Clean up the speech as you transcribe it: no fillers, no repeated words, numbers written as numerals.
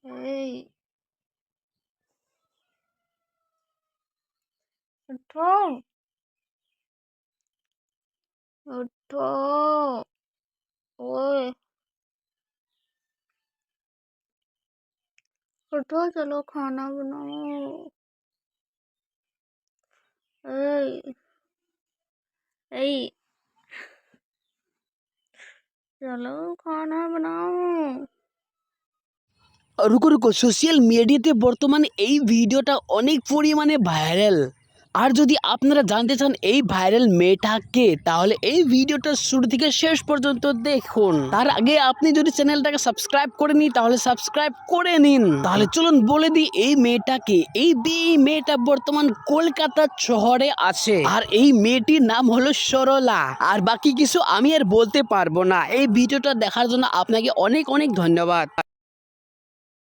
এই ওঠো, उठो। ओए उठो, चलो खाना बनाओ। ए, ए, चलो खाना बनाओ। রুকো রুকো, সোশ্যাল মিডিয়াতে বর্তমানে এই ভিডিওটা অনেক পরিমাণে ভাইরাল। আর যদি আপনারা জানতে চান এই ভাইরাল মেয়েটা কে, তাহলে এই ভিডিওটা শুরু থেকে শেষ পর্যন্ত দেখুন। তার আগে আপনি যদি চ্যানেলটাকে সাবস্ক্রাইব করে নিন তাহলে সাবস্ক্রাইব করে নিন। তাহলে চলুন বলে দিই এই মেয়েটা কে। এই মেয়েটা বর্তমান কলকাতা শহরে আছে, আর এই মেয়েটির নাম হলো সরলা। আর বাকি কিছু আমি আর বলতে পারবো না। এই ভিডিওটা দেখার জন্য আপনাকে অনেক অনেক ধন্যবাদ।